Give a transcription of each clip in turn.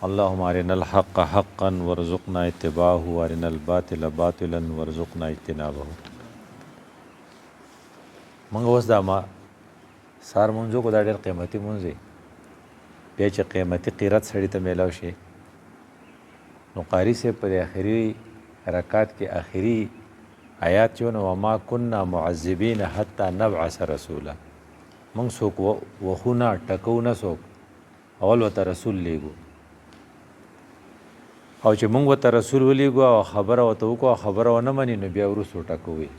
اللهم ارنا الحق حقا وارزقنا اتباعه وارنا الباطل باطلا وارزقنا اجتنابه. موږ اوس دا ما سار مونږ کو دا ډېر قیمتي مونږ دی بیا چې قیمتي قیرت سړی ته میلاو شي نو قاری سے پر آخری رکعت کې آخری آیات جو نو وما كنا معذبین حتی نبعث رسولا موږ څوک وخونه ټکو نه څوک اول ورته رسول لیږو او چې موږ ورته رسول ولیږو او خبره ورته وکړو خبره ونه مني نو بیا وروسته ټکوي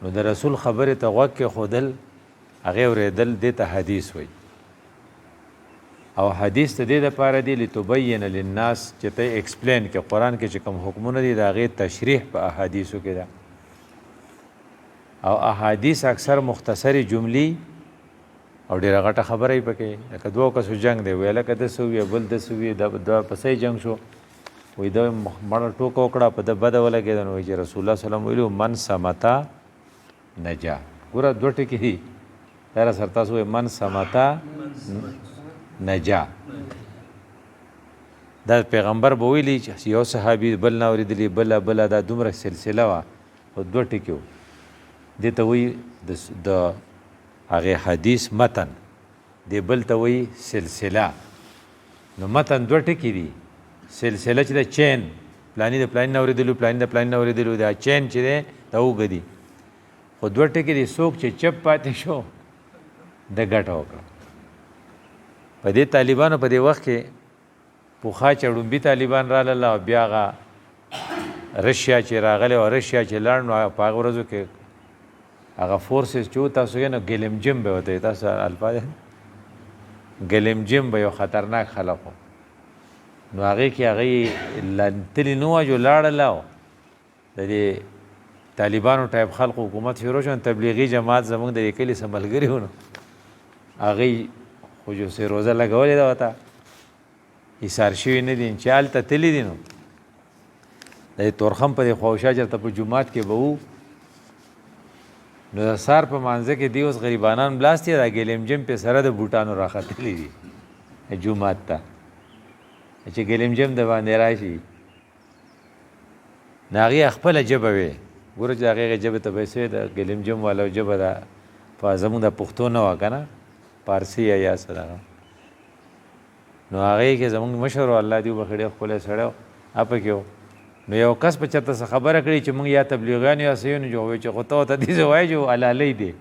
نو د رسول خبرې ته غوږ کېښودل هغې اورېدل دې ته حدیث وایي او حدیث ته دې دپاره دی لتبین للناس چې ته ایکسپلین کې قرآن کې چې کوم حکمونه دي د هغې تشریح په احادیثو کې ده او احادیث اکثر مختصرې جملې او ډېره غټه خبره یې پکې لکه دوه کسو جنګ دی ویل لکه داسې وویه بل داسې وویه دا پسې جنګ شو وایي ده مړه ټوکه وکړه په ده بده ولګېده نو وایي چې رسول الله صلی الله ویلي من سمتا نجا ګوره دوه ټکي دي دا را سره تاسو وایي من سمتا نجا دا پیغمبر به ویلي چې یو صحابي بل نه اورېدلي بله دا دومره سلسله وه خو دوه ټکي وو دې ته وایي د هغې حدیث متن دی بل ته وایي سلسله نو متن دوه ټکي دي سلسله چې د چین پلاني د پلاني نه اورېدلو پلاني د پلاني نه اورېدلو دا چین چې دی دا اوږه دي خو دوه ټکي دي څوک چې چپ پاتې شو د ګټه وکړه په دې طالبانو په دې وخت کې پوخا چې ړومبي طالبان رالل او بیا هغه رشیا چې راغلی او رشیا چې لاړ نو په هغه ورځو کې هغه فورسز چې و تاسو یې نو ګلمجم به ورته تاسو الفاظ ګلمجم به یو خطرناک خلق و نو هغې کې هغې تلي نه وه جو لاړله او د دې طالبانو ټایپ خلقو حکومت شروع شو تبلیغي جماعت زموږ د دې کلي څه ملګري وو نو هغې خو جو سې روزه لګولې ده ورته ایثار شوي نه دي چې هلته تللي دي نو د دې تورخم په دې خواوشا چېرته په جومات کې به وو نو د سار په مانځه کې دی اوس غریبانان بلاستي دا ګلمجم پې سره د بوټانو راختلي دي جومات ته چې ګلمجم د باندې راشي نو هغې خپله ژبه وې ګوره چې د هغې ژبې ته به یې د ګلمجم والا ژبه ده په زموږ د پښتو نه وه که نه پارسي یا څه دغه نو هغې کې زموږ مشر و الله دې وبخښي ډېر ښکلی سړی و هغه پکې و نو یو کس په چېرته څه خبره کړي چې موږ یا تبلیغیان یا څه یو نو جو وایي چې خو ته ورته دې څه وایي چې حلالۍ دی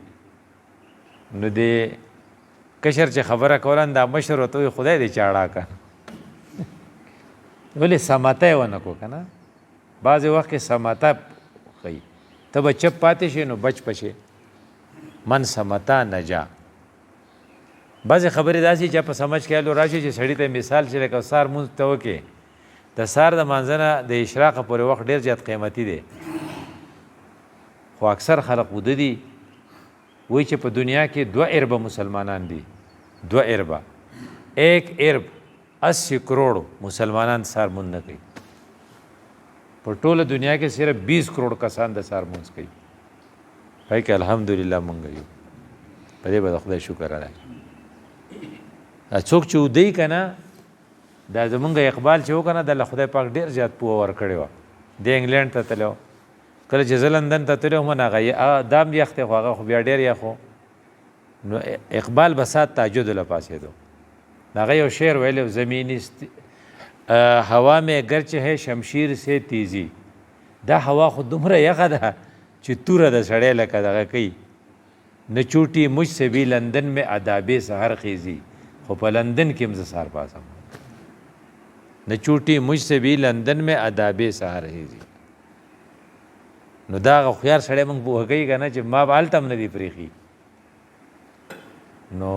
نو دې کشر چې خبره کوله دا مشر ورته وایي خدای دې چاړه که ولې سماته یې ونه کړو که نه بعضې وخت کې سماته ښیي ته به چپ پاتې شي نو بچ پشې من سمتا نجا بعضې خبرې داسې چې په سمجھ کې الو راشي چې سړي ته مثال چې لکه سار مونځ ته وکړې د سار د مانځه نه د اشراقه پورې وخت ډېر زیات قیمتي دی خو اکثر خلق وده دي وایي چې په دنیا کې 2 اربه مسلمانان دي 2 اربه 1 ارب 80 کروڑ مسلمانان سار مونځ نه کوي په ټوله دنیا کې صرف 20 کروڑ کسان د سار مونځ کوي پای کې الحمدلله مونږ یو په دې به د خدای شکر ادا څوک چې ودی که نه دا زمونږ اقبال چې وکړه د خدای پاک ډېر زیات پوهه ورکړې وه دی انګلینډ ته تللی کله چې زه لندن ته تللی وم هغه دا هم یخ دی خو هغه خو بیا ډېر یخ و نو اقبال به سات تهجد له پاسېدو هغه یو شعر ویلی زمینی هوا میں گرچه ہے شمشیر سے تیزی دا هوا خو دومره یخه ده چې توره د سړی لکه دغه کوي نه چوټي مجھ سے بھی لندن میں اداب سحر خیزی خو په لندن کې هم زه سهار پاسم نه چوټي مجھ سے بھی لندن میں اداب سحر خیزی نو دا هغه هوښیار سړی موږ پوهه کوي که نه چې ما به هلته هم نه دي پرېښي نو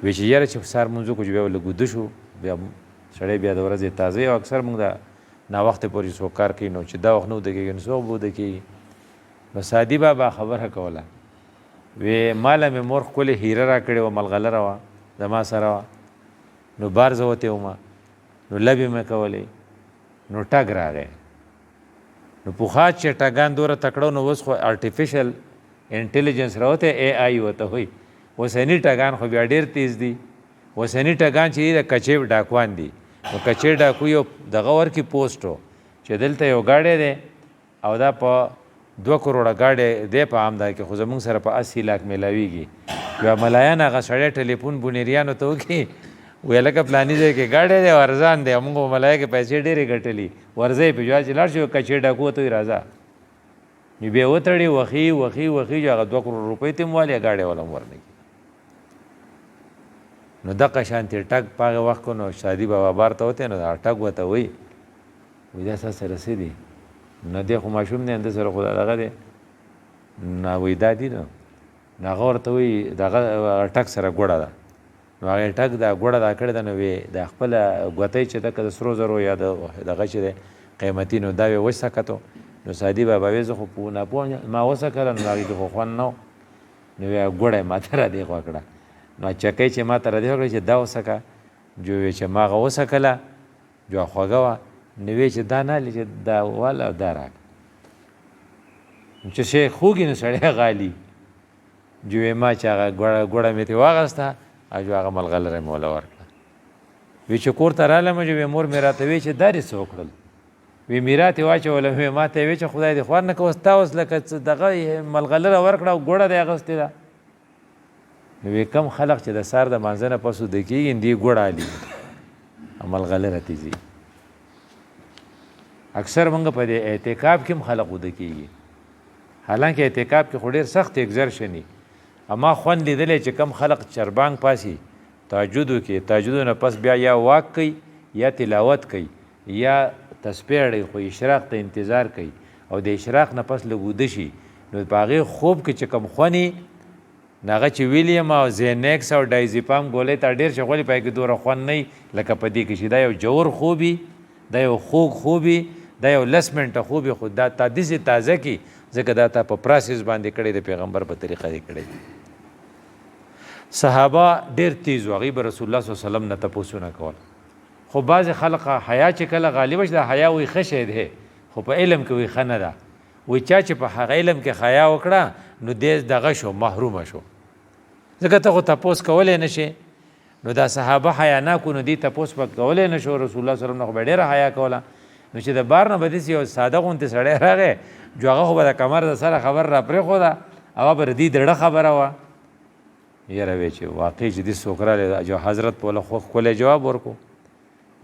وایي چې یاره چې سهار مونځ وکړو چې بیا لږ وده شو بیا سړی بیا د ورځې تازه او اکثر موږ د ناوخته پورې څوک کار کوي نو چې دا وخت نه وده کېږي نو څوک به وده کېږي بس سادي بابا خبره کوله وی ماله مې مور ښکلې هیره را کړې وه ملغلره وه زما سره وه نو بار زه وتې ومه نو لبې مې کولې نو ټګ راغی نو پخوا چې ټګان دومره تکړه نو اوس خو آرټیفیشل انټیلیجنس راوتی اے آی ورته وایي اوسني ټګان خو بیا ډېر تیز دي اوسني ټګان چې د کچې ډاکوان دي نو کچې ډاکو یو دغه ورکې پوسټ و چې دلته یو ګاډی دی او دا په 2 کروڑه ګاډی دی په عام دا کې خو زمونږ سره په 80 لاک میلاویږي بیا ملایان هغه سړی ټلیفون بونیریانو ته وکړي ویل لکه پلاني ځای کې ګاډی دی ارزان دی موږ ملایه کې پیسې ډېرې ګټلي ورځئ په جوال چې لاړ شي کچې ډاکو ته راځه نو بیا وتړي وخي چې هغه 2 کروڑ روپۍ ته هم والي ګاډی والا هم ورنکړي نو دغه شانتې ټګ په هغه وخت کې نو شادي بابا بار ته وتی نو دا ټګ ورته وایي وایي دا ستا سره څه دي نه دی خو ماشوم دی ده سره خو دغه دی نه وایي دا دي نو هغه ورته وایي دغه ټګ سره ګوړه ده نو هغې ټګ دا ګوړه دا کړې ده نو وی دا خپله ګوتۍ چې ده که د سرو زرو یا دغه چې دی قیمتي نو دا وی وسکتو نو سادي بابا وی زه خو ناپوه ما وسکله نو هغې کې خو خوند نه و نو وی ګوړه یې ماته رادې خوا کړه نو چکۍ چې ما ته رادې وکړه چې دا وسکه جو وی چې ما هغه وسکله جو خوږه وه نو وی چې دا نه هلي چې دا واله او دا راکړه چې شی خوږي نو سړی غالي جو وی ما چې هغه ګوړه مې ترې واخېسته او جو هغه ملغلره مې وله ورکړه وی چې کور ته رالم جو وی مور مې راته وی چې دا دې څه وکړل وی میرات یې واچوله وی ما ته یې وی چې خدای دې خوار نه که اوس تا اوس لکه دغه ملغلره ورکړه او ګوړه دې اخېستې ده نو وی کم خلق چې د سار د مانځه نه پس وده کېږي دې ګوړه علي ملغلره ته ځي اکثر موږ په دې اعتکاف کې هم خلق وده کېږي حالانکه اعتکاف کې خو ډېر سخت اګزرشني اما خوند لیدلی چې کم خلق چربانګ پاسي تهجدو کې تهجدو نه پس بیا یا واک کوي یا تلاوت کوي یا تسبیح اړوي خو اشراق ته انتظار کوي او د اشراق نه پس لږ وده شي نو په هغې خوب کې چې کم خوني نو هغه چې ویلیم او زینکس او ډایزیپام ګولۍ ته ډېر شغولي پای کې دومره خوند نه لکه په دې کې چې دا یو جوور خوبي دا یو خوږ خوبي دا یو 10 منټه خوبي خو دا تا داسې تازه کي ځکه دا تا په پراسس باندې کړی د پیغمبر په طریقه دې کړی صحابه ډېر تیز و هغوی به رسول الله صلی الله علیه وسلم نه تپوسونه کول خو بعضې خلق حیا چې کله غالبه شي دا حیا وایي ښه شی دی خو په علم کې وایي ښه نه ده وایي چا چې په هغه علم کې حیا وکړه نو دی دغه شو محرومه شو ځکه ته خو تپوس کولی نه شي نو دا صحابه حیاناکو نو دی تپوس په کولی نه شو رسول الله صلی الله علیه وسلم نه خو به ډېره حیا کوله نو چې د بار نه به داسې یو ساده غوندې سړی راغی جو هغه خو به د کمر د سره خبر را پرېښوده هغه به د دې دړه خبره وه یاره وی چې واقعي چې دې څوک رالی جو حضرت په له ښکلی جواب ورکړو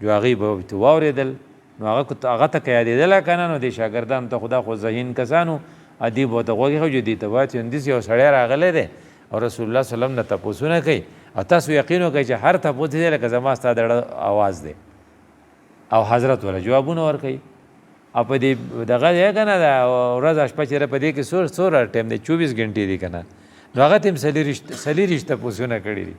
جو هغوی به ورته واورېدل نو هغه ته که یادېدله که نه نو دې شاګردانو ته خو دا خو ذهین کسانو ادیب ورته غوږ ایښی چې دې ته وایي چې همداسې یو سړی راغلی دی او رسول الله صلی الله علیه وسلم نه تپوسونه کوي او تاسو یقین وکړئ چې هر تپوس دی لکه زما ستا دړه اواز دی او حضرت ولا جوابونه ورکوي او په دې دغه دی که نه دا ورځ شپه چېرې په دې کې څومره ټایم دی 24 ګنټې دي که نه نو هغه ته هم څلېرویشت تپوسونه کړي دي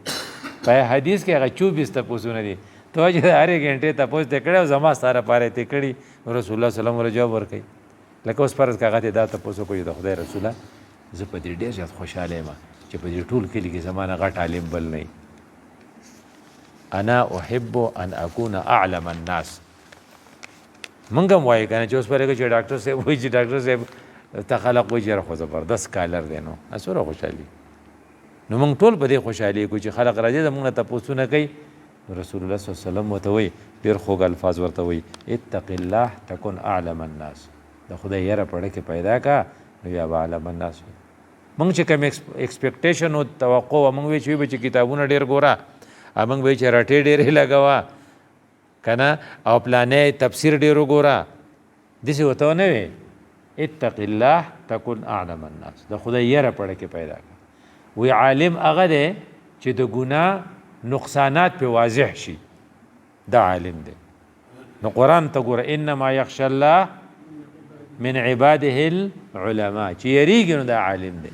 په حدیث کې هغه 24 تپوسونه دي ته چې د هرې ګنټې تپوس دې کړی او زما ستا لپاره یې کړي رسول الله صلی الله علیه وسلم ورله جواب ورکوي لکه اوس فرض که هغه ته دا تپوس وکړو چې د خدای رسوله زه په دې ډېر زیات خوشحاله یم چې په دې ټول کلي کې زما نه غټ عالم بل نه انا احب ان اکون اعلم الناس موږ هم وایو که نه چې اوس پرېږه چې ډاکټر صاحب وایي چې ډاکټر صاحب ته خلق وایي چې یاره خو زبردست کالر دی نو څومره خوشحالي نو موږ ټول په دې خوشحالي کوو چې خلق راځي زموږ نه تپوسونه کوي رسول الله صلی الله علیه وسلم ورته وایي ډېر خوږ الفاظ ورته وایي اتق الله تکن اعلم الناس د خدای یاره پړه کې پیدا کا نو بیا به اعلم الناس موږ چې کوم ایکسپیکټیشن او توقع وه موږ وایو چې وایي چې کتابونه ډېر ګوره موږ وایو چې رټې ډېرې لګوه که نه او پلانې تفسیر ډېر وګوره داسې ورته ونه وی اتق الله تکن اعلم الناس د خدای یره پړه کې پیدا کړه وی عالم هغه دی چې د ګناه نقصانات پې واضح شي دا عالم دی نو قرآن ته ګوره انما یخشى الله من عباده العلماء چې یریږي نو دا عالم دی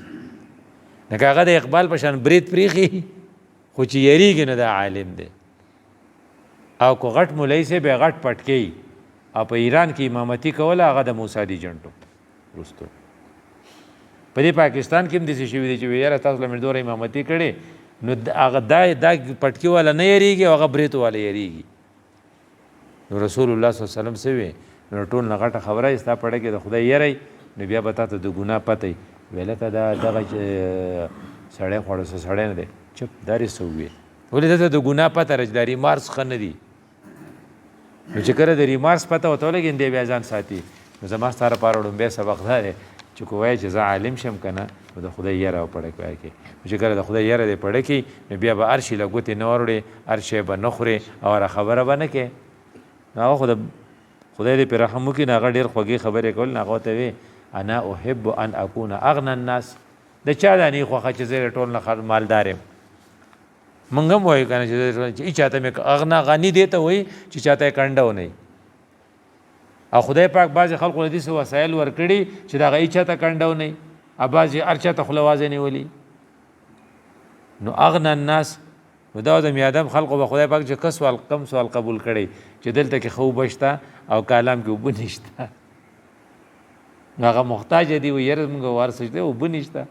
لکه هغه د اقبال په شان برید پرېښي خو چې یریږي نو دا عالم دی او که غټ مولوي صاحب یې غټ پټکوي او په ایران کې امامتي کوله هغه د موسی دی جنټو وروستو په دې پاکستان کې هم داسې شوي دي چې یاره تاسو له مې دوره امامتي کړې نو هغه دا پټکي والا نه یریږي او هغه بریت والا یریږي نو رسول الله صلی الله علیه وسلم څه وی نو ټول نه غټه خبره یې ستا پړه کې د خدای یری نو بیا به تا ته د ګناه پته وي وی لکه دا دغه سړی خوړو څه سړی نه دی چپ دا رې څه وویل ولې دته د ګناه پته راځي د ریمارس ښه نه دي نو چې کله د ریمارس پته ورته ولګي دی بیا ځان ساتي نو زما ستا لپاره لومبی سبق دا دی چې که وایي چې زه عالم شم که نه نو د خدای یره وپړه کې چې کله د خدای یره دې پړه کې نو بیا به هر شي له ګوتې نه وروړې هر شی به نه خورې او هره خبره به نه کې نو هغه خو د خدای دې پرې رحم وکړي نو هغه ډېر خوږې خبرې کول نو هغه ورته وې انا احب ان اکون اغنى الناس د چا دا نه خوښه چې زه ټول نه مالدار یم موږ هم وایو که نه چې چاته مې اغنا غني دی ته وایي چې چاته یې کنډه ونهي او خدای پاک بعضې خلقو له داسې وسایل ورکړي چې د هغه هېچا ته کنډه ونهي او بعضې هر چا ته خوله وازې نیولي نو اغنا الناس نو دا د میادم خلقو به خدای پاک چې کم سوال قبول کړی چې دلته کې ښه اوبه شته او کالام کې اوبه نشته نو هغه محتاج دی و یره موږ ورسج دی اوبه نشته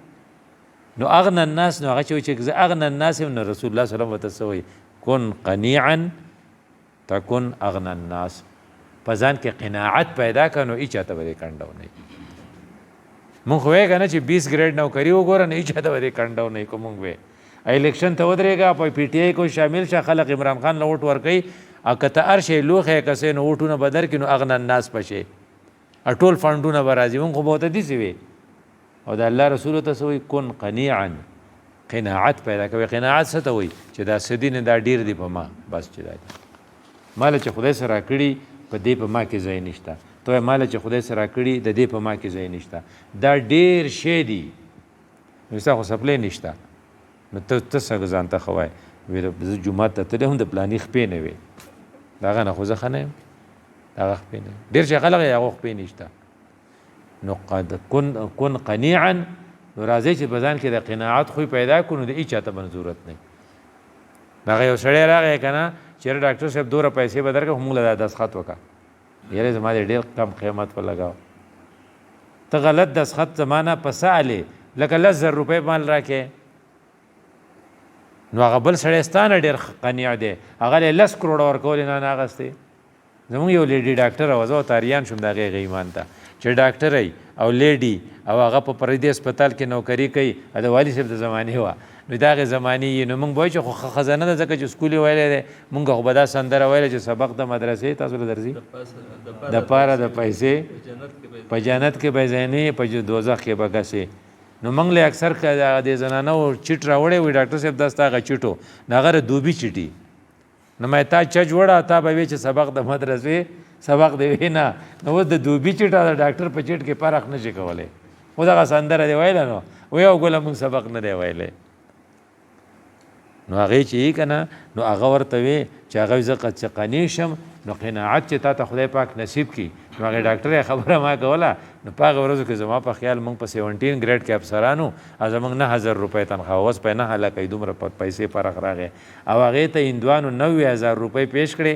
نو اغنا الناس نو هغه چې زه اغنا الناس نو رسول الله صلی الله علیه وسلم کن قنیعا تکن اغنا الناس په ځان کې قناعت پیدا کړه نو هېچا ته به دې کنډه ونهي مونږ خو وایو که نه چې 20 ګریډ نوکري وګوره نو هېچا ته به دې کنډه ونهي که مونږ وایو الیکشن ته ودرېږه په پی ټي آی کو شامل شه خلک عمران خان له ووټ ورکوي او که ته هر شی لوښی کسې نو ووټونه به درکړي نو اغنا الناس به شي ټول فنډونه به راځي مونږ خو به ورته داسې وي او د الله رسول ته څه وایي کن قنیعا قناعت پیدا کوي قناعت څه ته وایي چې دا څه دي نه دا ډېر دي په ما بس چې دا دي ماله چې خدای سره راکړي په دې په ما کې ځای نشته ته وایې ماله چې خدای سره راکړي د دې په ما کې ځای نشته دا ډېر شی دي نو ستا خو سپلی نشته نو ته څنګه ځان ته ښه وایې زه جومات ته تللی هم د پلاني خپې نه وې د هغه نه خو زه ښه نه یم د هغه خپې نه ډېر چې خلک یې هغه خپې نشته نو قد کن قنیعا نو راځئ چې په ځان کې د قناعت خوی پیدا کړو نو د هېچا ته به ضرورت نه هغه یو سړی راغی که نه چېرې ډاکټر صاحب دومره پیسې به درکړه خو موږ له دا دستخط وکړه یاره زما دې ډېر کم قیمت په لګاو ته غلط دستخط زما نه په څه هلې لکه 10,000 روپۍ مال راکې نو هغه بل سړی ستا نه ډېر قنیع دی هغه له 10 کروړه ورکولې نه اخېستې زموږ یو لیډي ډاکټر وه زه تاریان شوم د هغې ایمان ته چې ډاکټر او لیډي او هغه په پردي هسپتال کې نوکري کوي د والي صاحب د زمانې وه نو د هغې زمانې یې نو موږ به وایو چې خو ښځه نه ده ځکه چې سکول یې ویلی دی موږ خو به دا سندره ویله چې سبق د مدرسې تاسو له درځي د پاره د پیسې په جنت کې به ځینې په دوزخ کې به ګسې نو موږ له اکثر د زنانو چیټ راوړی وي ډاکټر صاحب دا ستا هغه چیټو نو هغه دوبي چیټي نو ما تا چج وړه تا به وی چې سبق د مدرسې سبق دی وی نه نو اوس د دوبي چیټه د ډاکټر په چیټ کې فرق نشي کولی خو دغه سندره دی ویله نو وی او ګوله موږ سبق نه دی ویلی نو هغې چې یې که نه نو هغه ورته وی چې هغه زه چې قنی شم نو قناعت چې تا ته خدای پاک نصیب کړي نو هغې ډاکټر یې خبره ما کوله نو په هغه ورځو کې زما په خیال موږ په 17 ګریډ کې افسرانو او زموږ 9,000 روپۍ تنخواه اوس په 9 لکۍ دومره پیسې فرق راغی او هغې ته هندوانو 90,000 روپۍ پیش کړې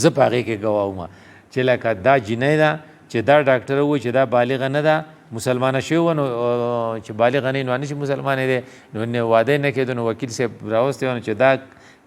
زه په هغې کې ګواه وم چې لکه دا جینۍ ده چې دا ډاکټر ووایي چې دا بالغه نه ده مسلمانه شوې وه نو چې بالغه نه وي نو نشي مسلمانې دی نو واده یې نه کېدو نو وکیل صاحب راوستی و نو چې دا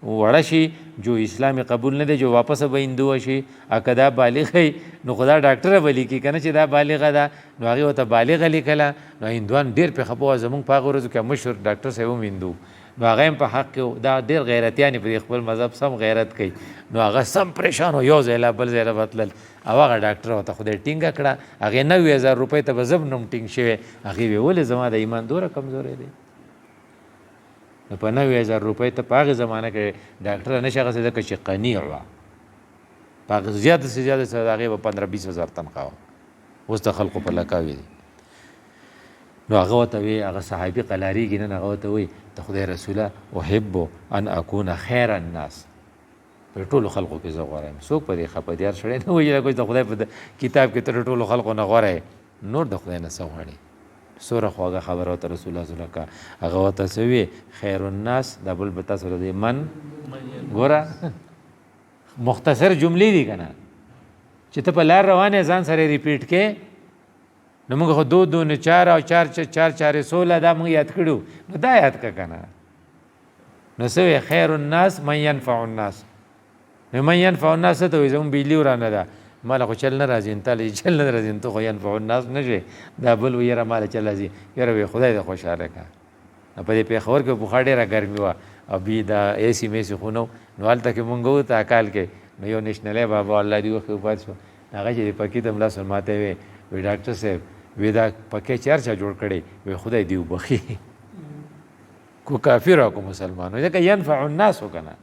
وړه شي جو اسلامي قبول نه دی جو واپسه به هندو شي او که دا بالغه وي نو خو دا ډاکټره به لیکي که نه چې دا بالغه ده نو هغې ورته بالغه لیکله نو هندوان ډېر پرې خفه وه زموږ په هغه ورځو کې مشهور ډاکټر صاحب هم هندو نو هغه هم په حق کې دا ډېر غیرتیان په خپل مذهب سم غیرت کوي نو هغه سم پریشان و یو ځای له بل ځای له به تلل او هغه ډاکټر ورته خدای ټینګه کړه هغې 90,000 روپۍ ته به زه هم نوم ټینګ شوی هغې ویې ولې زما د ایمان دومره کمزوری دی نو په 90,000 روپۍ ته په هغې زمانه کې ډاکټره نه شي اخیستی ځکه چې قنیع وه په هغې زیاته سے زیاته سره د هغې به 15-20,000 تنخواه وه اوس د خلقو په لکاوي دي نو هغه ورته وی هغه صحابي قلاریږي نن هغه ورته وی د خدای رسوله احب ان اکون خیر الناس په ټولو خلقو کې زه غوره یم څوک په دې خفه دي هر سړی نه وایي د خدای په کتاب کې تر ټولو خلقو نه غوره یې نور د خدای نه څه غواړي څومره خواږه خبره ورته رسول الله صلی الله علیه وسلم هغه ورته څه وی خیر الناس دا بل به تاسو دی من ګوره مختصر جملې دي که نه چې ته په لار روان یې ځان سره ریپیټ کې نو موږ خو 2 2 4 او 4 4 4 16 دا موږ یاد کړو نو دا یاد که که نه نو څه وی خیر الناس من ینفع الناس نو من ینفع الناس څه ته وایي زموږ بجلي ورانه ده ماله خو چل نه راځي تاله چل نه راځي ته خو ینفع الناس نه شي دا بل وی یاره ماله چل راځي یاره وی خدای دې خوشحاله که په دې پېښور کې پخوا ډېره ګرمي وه او بي دا ایسی میسی خو نو نو هلته کې مونږ وو تاکال کې نو یو نیشنلی بابا الله دې وښي وفات شو هغه چې د پکې ته ملا سن ماته وی ډاکټر صاحب وی دا پکې چار چا جوړ کړی وی خدای دې وبخي کو کافر او کو مسلمان ځکه ينفع الناس وکنه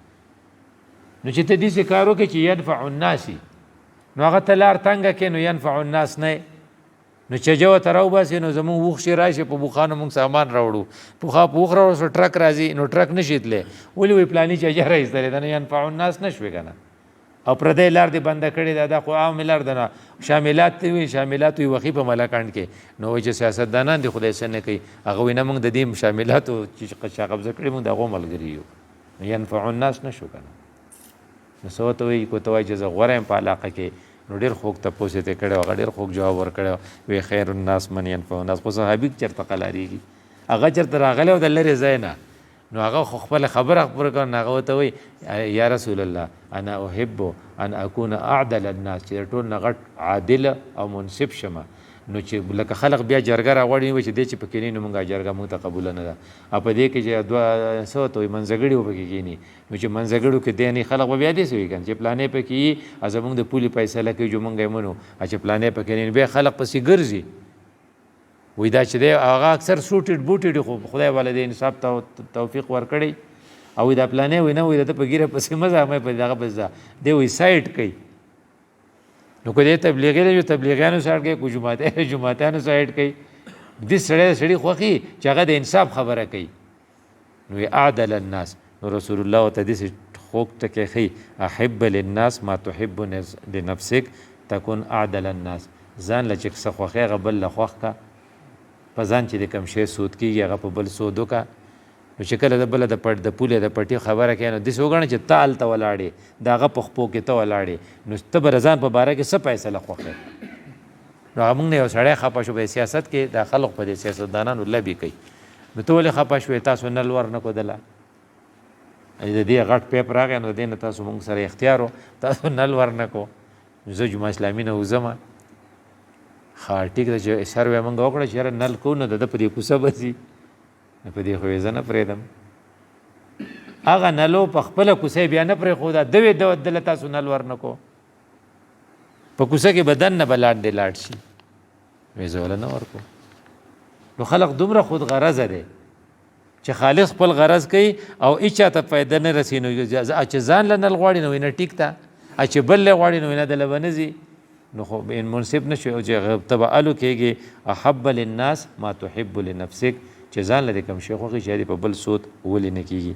نو چې ته دې کار وکړې چې ينفع الناس نو هغه ته لار تنګه کې نو ينفع الناس نه نو چې جو ته راوباسي نو زمونږ وخ شي راشي په بوخانو مونږ سامان راوړو پوخا پوخ راوړو سو ټرک راځي نو ټرک نشي تللی ولې وی پلاني چې اجاره ایستلی دا نه ينفع الناس نشوي که نه او پردی لار دې بنده کړې ده دا خو عام لار ده نه شاملات وي شاملات وي وخي په ملاکنډ کې نو وایي چې سیاستدانان دې خدای څه نه کوي هغه وایي نه مونږ د دې شاملاتو چې چا قبضه کړي مونږ د هغو ملګري یو نو ينفع الناس نشو که نه نو څه ورته وایي کو ته وایي چې زه غوره یم په علاقه کې نو ډېر خوږ تپوس یې کړی هغه ډېر خوږ جواب ورکړی وی خیر الناس من ينفع الناس خو صحابي چېرته قلاریږي هغه چېرته راغلی او د لرې ځای نه نو هغه خو خپله خبره خبره کوي هغه ورته وایي یا رسول الله انا احب ان اكون اعدل الناس چې د ټول نه غټ عادل او منصف شمه نو چې لکه خلق بیا جرګه راغواړي وایي چې دې چې پکې نه نو مونږ جرګه مونږ ته قبوله نه ده او په دې کې چې دوه څه ورته وایي منځګړي وپکې کښېني نو چې منځګړو کې دی نه خلق به بیا داسې وایي که نه چې پلانې پکې یي او زمونږ د پولې فیصله کوي جو مونږ یې منو چې پلانې پکې نه بیا خلق پسې ګرځي وایي دا چې دی هغه اکثر سوټډ بوټډ خو خدای والا دې انصاف توفیق ورکړی او وایي دا پلانې وایي نه وایي د په ګیره پسې مه ځه مې په دغه پسې ځه دی وایي سایډ کوي نو که دې تبلیغي دی تبلیغیانو سایډ کوي کو جماعتیانو سایډ کوي دې سړی خوښي چې هغه د انصاف خبره کوي نو اعدل الناس نو رسول الله ورته داسې خوږ ټکی ښیي احب للناس ما تحب لنفسک تکن اعدل الناس ځان له چې څه خوښي هغه بل له خوښ کا په ځان چې د کوم شی سود کېږي هغه په بل سود وکړه نو چې کله د بله د پولې د پټي خبره کوي نو داسې وګڼه چې ته هلته ولاړې د هغه په خپو کې ته ولاړې نو ته به د ځان په باره کې څه فیصله خوښې نو هغه موږ نه یو سړی خفه شو په سیاست کې دا خلق په دې سیاستدانانو لبې کوي نو ته ولې خفه شوې تاسو نل ور نه کودله د دې غټ پیپ راغی نو د دې نه تاسو موږ سره اختیار و تاسو نل ور نه کو زه جمعه اسلامي نه وځم ښه ټیک ده چې سروې موږ وکړه چې یاره نل کوو نو د ده په دې کوڅه به ځي نو په دې خو یې زه نه پرېږدم هغه نلو په خپله کوڅه بیا نه پرېښوده دوې دله تاسو نل ور نه کو په کوڅه کې به دننه به لاندې لاړ شي وایي زه وله نه ورکو نو خلق دومره خود غرضه دی چې خالص خپل غرض کوي او هېچا ته فایده نه رسي نو چې ځان له نل غواړي نو نه ټیک ده چې بل له غواړي نو نه دله به نه ځي نو خو منصف نه شو چې ته به الو کېږي احب للناس ما تحب لنفسک چې ځان له دې کوم شی خوښي چې په بل سود ولې نه کېږي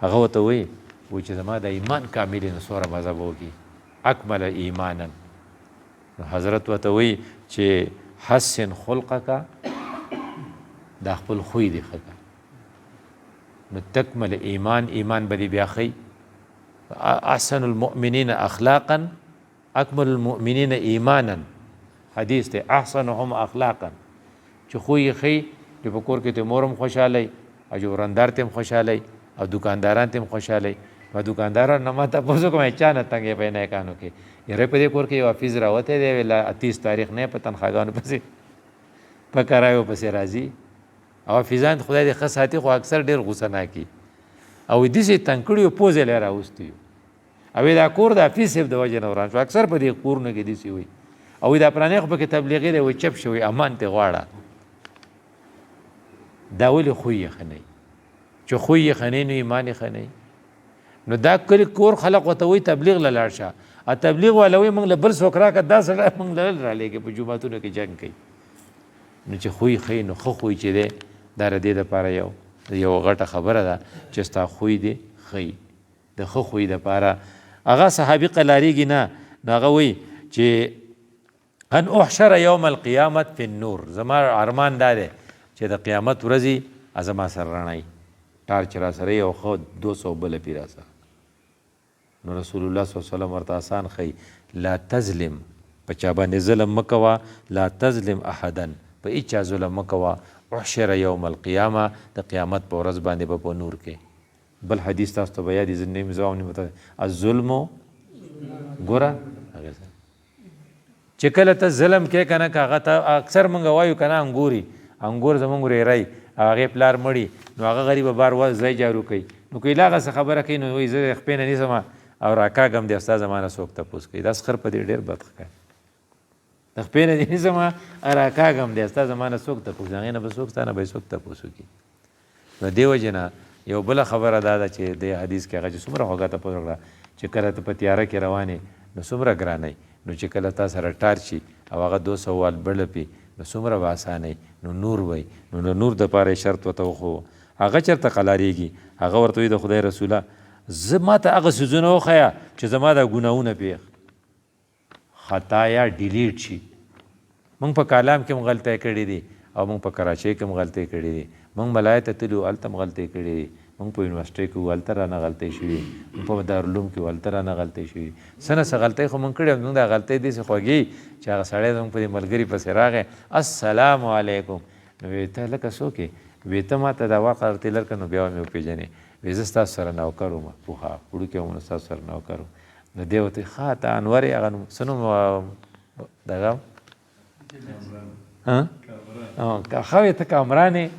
هغه ورته وایي چې زما د ایمان کامل نو څومره مزه به وکړي اکمل ایمانا نو حضرت ورته وایي چې حسن خلقک دا خپل خوی دی ښه کړه نو تکمل ایمان به دې بیا ښیي احسن المؤمنین اخلاقا اکمل المؤمنین ایمانا حدیث دی احسنهم اخلاقا چې خو یې ښیي چې په کور کې ته مورم خوشحالی او جوړندار ته هم خوشحالی او دکانداران ته هم خوشحالی ما دکانداران نه ما تپوس کوم چا نه تنګې په نیکانو کې یاره په دې کور کې یو حافظ راوتی دی ویله 30 تاریخ نه په تنخواګانو پسې په کرایو پسې راځي او حافظان خدای دې ښه ساتي خو اکثر ډېر غوسه ناکي او داسې تنګ کړي یو پوزې له یې راوستي یو او دا کور د حافظ صاحب د وجې نه وران شو اکثر په دې کورونو کې داسې وي او دا پرانې خو پکې تبلیغي دی وایي چپ شوی امان ته غواړه دا ولې خوی یې ښه نه چې خوی یې ښه نه نو ایمان یې ښه نه نو دا کلي کور خلق ورته وایي تبلیغ له لاړ شه او تبلیغ والا وایي موږ له بل څوک راکړه دا سړی موږ له رالېږي په جوماتونو کې جنګ کوي نو چې خوی ښه نو ښه خوی چې دی دا د دې دپاره یو غټه خبره ده چې ستا خوی دې ښه د ښه خوی دپاره هغه صحابي قلاریږي نه نو هغه وایي چې ان احشر یوم القیامت فی النور زما ارمان دا دی چې د قیامت ورځې زما سره رڼی ټارچ را سره یو ښه 200 بله پي را سره نو رسول الله صلی الله علیه وسلم ورته آسان ښیي لا تظلم په چا باندې ظلم مه کوه لا تظلم احدا په هېچا ظلم مه کوه احشر یوم القیامه د قیامت په ورځ باندې به په نور کې بل حدیث تاسو ته به یاد یې زه نیم زه هم الظلم ګوره چې کله ته ظلم کې که نه که هغه ته اکثر موږ وایو که نه انګور زمونږ ریری هغې پلار مړي نو هغه غریبه بار ځای جارو کوي نو کوي لا هغه خبره کوي نو وایي زه خپې نه نیسم او راکاږم دی ستا زما نه څوک تپوس کوي دا سخر په دې ډېر بد ښکاري د خپې نه دې نیسم راکاږم دی ستا زما نه څوک تپوس هغې نه به څوک ستا نه به یې څوک تپوس وکړي نو دې وجې نه یو بله خبره دا ده چې دې حدیث کې هغه چې څومره خوږه تپوس وکړه چې کله ته په تیاره کې روانې نو څومره ګرانئ نو چې کله تا سره ټارچ شي او هغه 200 وال بلپي نو څومره به اسانئ نو نور وی نو د نور دپاره یې شرط ورته وښو هغه چېرته قلاریږي هغه ورته وایي د خدای رسوله زه ما ته هغه څیزونه وښیه چې زما دا ګناهونه پې خطایا ډیلیټ شي موږ په کالام کې هم غلطۍ کړې دي او موږ په کراچۍ کې هم غلطۍ کړې دي موږ ملای ته تللي وو هلته هم غلطۍ کړې دي موږ په یونیورسټۍ کې وو هلته رانه غلطۍ شوي موږ په دارالعلوم کې وو هلته رانه غلطۍ شوي څه نه څه غلطۍ خو موږ کړې موږ دا غلطۍ داسې خوږې چې هغه سړی زموږ په دې ملګري پسې راغی السلام علیکم نو وی ته لکه څوک یې وی ته ما ته دا واقع ارتلر که نو بیا مې وپېژنې وی زه ستاسو سره نوکر وم پوهه وړوکی وم نو ستاسو سره نوکر وم نو دی ورته ښه ته انور یې هغه نوم څه نوم دغه ښه وی ته کامران یې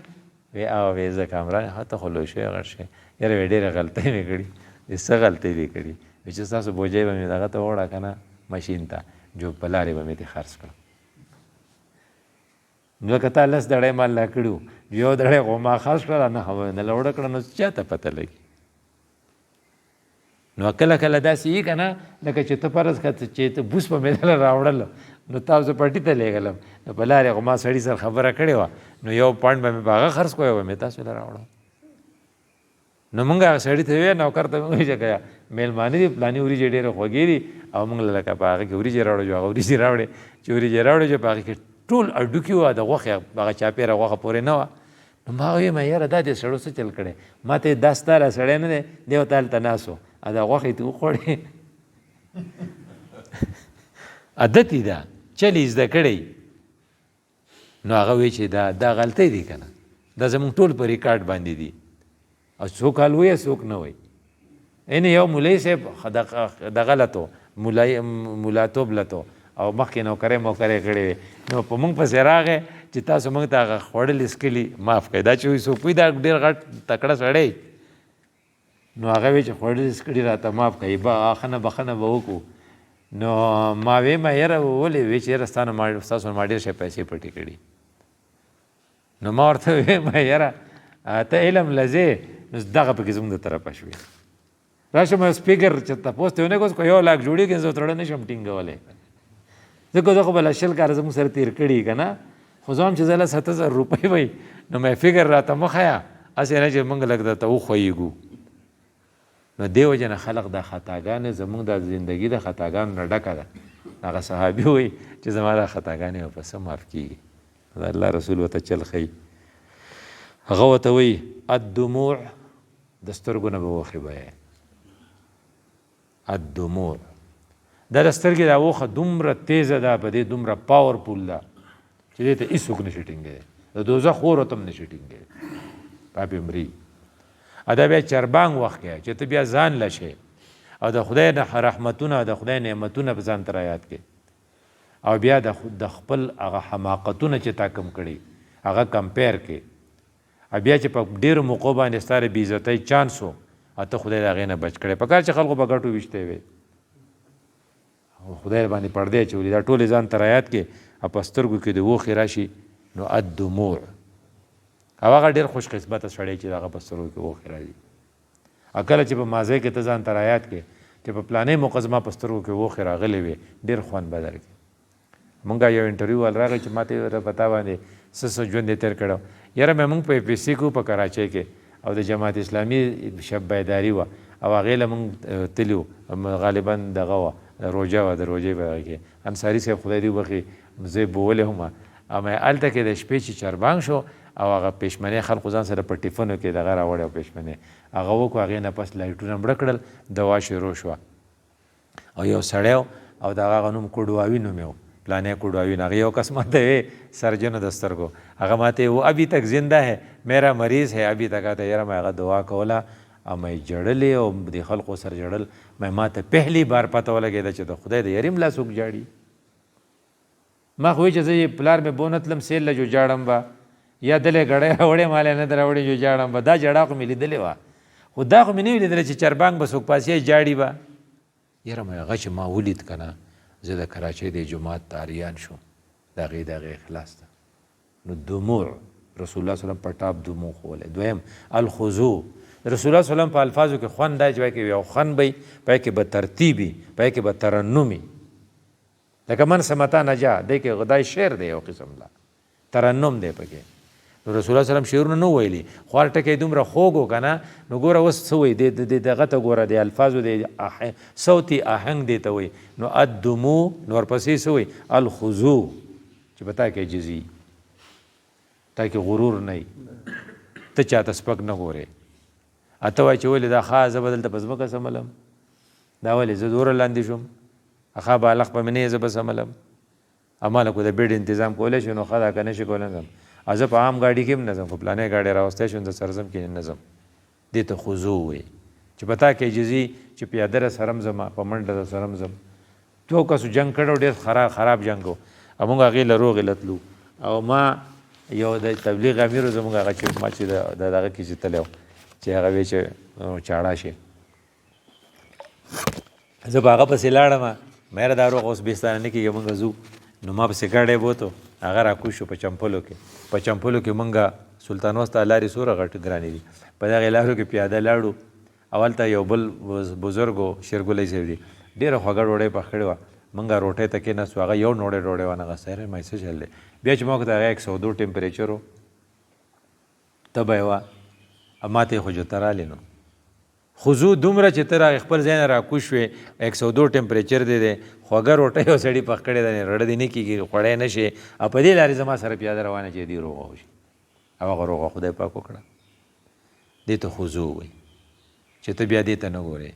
وی او وی زه کامران یم ښه ته خو لوی شوی غټ شوی یاره وی ډېره غلطۍ مې کړي وی څه غلطۍ دې کړي وی چې ستاسو بوجۍ به مې دغه ته وړه که نه مشین ته جو په لارې به مې دې خرڅ کړم نو که تا 10 دړۍ مال لا کړي وو یو دړۍ خو ما خرڅ کړله نه لوړه کړه نو چا ته پته لګي نو کله کله داسې وي که نه لکه چې ته فرض کړه چې ته بوس په مې دله راوړله نو تاسو زه پټي ته لېږلم نو په لارې خو ما سړي سره خبره کړې وه نو یو پاڼ به مې په هغه خرڅ کوی به مې تاسو له راوړم نو مونږ هغه سړي ته وویل نوکر ته مې وویل چې که میلمانه دي پلاني وریجې ډېرې خوږې دي او مونږ له لکه په هغه کې وریجې راوړو چې هغه وریجې راوړې چې وریجې راوړې چې په هغه کې ټول اډوکي وه د غوښې هغه چاپېره غوښه پورې نه وه نو ما وویل یاره دا دې سړو څه چل کړی ما ته دا ستا را سړی نه دی دی ورته هلته ناست و دا غوښې ته وخوړې عادت یې ده چل یې زده کړی نو هغه وایي چې دا غلطۍ دي که نه دا زموږ ټول په ریکارډ باندې دي او څوک حال وایي څوک نه وایي یعنې یو مولوي صاحب دغه لته مولاتوب لته او مخکې نوکرۍ موکرۍ کړې وې نو په موږ پسې راغی چې تاسو موږ ته هغه خوړلي څکلي معاف کړئ دا چې وایي څوک وایي دا ډېر غټ تکړه سړی نو هغه وایي چې خوړلي څکلي راته معاف کړئ بخښنه به وکړو نو ما ویمه یاره ولې وی چې یاره ستاسو نه ما ډېر شی پیسې پټې کړي نو ما ورته ویمه یاره ته علم لځې نو دغه پکې زموږ د طرفه شوې راشم سپیکر چې تپوس ته ونه کوس کو 1 لاک جوړېږي زه تړه نشم ټینګولی ځکه زه خو به له 20 کاله زموږ سره تېر کړي که نه خو زه هم چې زه له 70,000 روپۍ وی نو مې فکر راته مه ښیه هسې نه چې موږ لږ درته وښویږو نو دې وجې نه خلق دا خطاګانې زموږ د زندګي د خطاګانو نه ډکه ده هغه صحابي وایي چې زما دا خطاګانې به په څه معاف کېږي د الله رسول ورته چل ښیي هغه ورته وایي الدموع د سترګو نه به اوښې بهیې الدموع دا د سترګې دا اوښه دومره تیزه ده په دې دومره پاورفول ده چې دې ته هېڅوک نشي ټینګېدی د دوزخ اور ورته هم نشي ټینګېدی پاپې مري دا بیا چربانګ وخت کې چې ته بیا ځان لشې او د خدای رحمتونه او د خدای نعمتونه په ځان ته رایاد کې او بیا د خپل هغه حماقتونه چې تا کم کړي هغه کمپیر کې او بیا چې په ډېرو موقعو باندې ستا د بېعزتۍ چانس و او ته خدای د هغې نه بچ کړی په کار چې خلکو په ګټو ویشتی وې او خدای باندې پردی اچولي دا ټولې ځان ته رایاد کې او په سترګو کې د اوښې راشي نو الدموع او هغه ډېر خوش قسمته سړی چې دغه په سترګو کې اوښې راځي او کله چې په مازی کې ته ځان ته رایاد کې چې په پلانې موقع زما په سترګو کې اوښې راغلې وې ډېر خوند به درکړي مونږ یو انټرویو وال راغی چې ما ته یې په تا باندې څه ژوند یې تېر کړی یاره مې مونږ په APC کې په کراچۍ کې او د جماعت اسلامي شب بیداري وه او هغې له مونږ تلي وو غالبا دغه وه روژه وه د روژې په هغه کې انصاري صاحب خدای دې وبخښي زه یې بولې هم او مې هلته کې د شپې چې چربانګ شو او هغه پېشمنۍ خلکو ځان سره په ټیفنو کې دغه راوړی او پېشمنۍ هغه وکړو هغې نه پس لایټونه مړه کړل دوا شروع شوه او یو سړی او د هغه نوم کوډواوي نوم یې و پلانې کوډواوي هغه یو کس ماته وی سرجن د سترګو هغه ماته وہ ابھی تک زنده ہے میرا مریض ہے ابھی تک آتا یاره مې هغه دعا کوله او مې جړلې او د خلکو سره جړل مې ماته پهلی بار پته ولګېده چې د خدای د یاري ملا څوک جاړي ما خو وایي چې زه پلار مې بونتلم سیل له جو جاړم به یا دلې ګړی راوړې مالې نه در راوړې جو جاړم به دا جړا خو مې لیدلې وه خو دا خو مې نه وي لیدلی چې چربانګ به څوک پاسې جاړي به یاره مې هغه چې ما ولید که نه زه د کراچۍ د جومات ته اریان شوم د هغې اخلاص ته نو دموع رسول الله وسلم په ټاپ دموع ښوولی دویم الخضوع رسول الله وسلم په الفاظو کې خوند دا چې پای کې یو خوند به پای کې به ترتیب وي پای کې به ترنم لکه من سمتا نجا دی کې غدای شعر دی یو قسم لا ترنم دی پکې نو رسول الله وسلم شعرونه نه ویلي خو هر ټکی دومره خوږ و که نه نو ګوره اوس څه وایي دغه ته ګوره د الفاظو د صوتي آهنګ دی ته وایي نو الدمو نو ورپسې څه وایي الخضوع چې په تا کې عجزي تا کې غرور نه وي ته چاته سپک نه ګورې اته وایي چې ولې دا ښه زه به دلته په ځمکه سملم دا ولې زه دوره لاندې شوم ښه بالغ په مې نه یې زه به سملم اماله کو د بیډ انتظام کولی شو نو ښه دا که نه شي کولی نه زه په عام ګاډي کې هم نه ځم خو پلانې ګاډی راوستی شوم د سرزم کې نه ځم دې ته خضوع وایي چې په تا کې عجزي چې پیاده را سره م ځم په منډه در سره م ځم دوو کسو جنګ کړی و ډېر خراب جنګ و او موږ هغې له روغې له تلو او ما یو د تبلیغ امیر و زموږ هغه چې ما چې د دغه کې چې تللی و چې هغه وی چې چاړه شي زه په هغه پسې لاړم مېره دا روغ اوس بېستانه نه کېږي مونږ ځو نو ما پسې ګاډی بوتو هغه راکوز شو په چمپلو کې مونږ سلطان وسته لارې څومره غټ ګرانې دي په دغې لارو کې پیاده لاړو اولته یو بل بزرګ و شیرګلۍ صاحب دي ډېره خوږه ډوډۍ پخ کړې وه مونږ روټۍ ته کېناستو هغه یو ډوډۍ وانغسته یاره ما څه چل دی بیا چې ما وکړه هغه 102 ټمپریچر و تبه یې وه ما ته یې خو جوته رالې نو خضوع دومره چې ته را خپل ځای نه راکوز شوې 102 ټمپریچر دی دی خوږه روټۍ یو سړي پخ کړې ده رړه دې نه کېږي خوړی نه شي او په دې لارې زما سره پیاده روانه چې دې روغه وشي او هغه روغه خدای پاک وکړه دې ته خضوع وایي چې ته بیا دې ته نه ګورې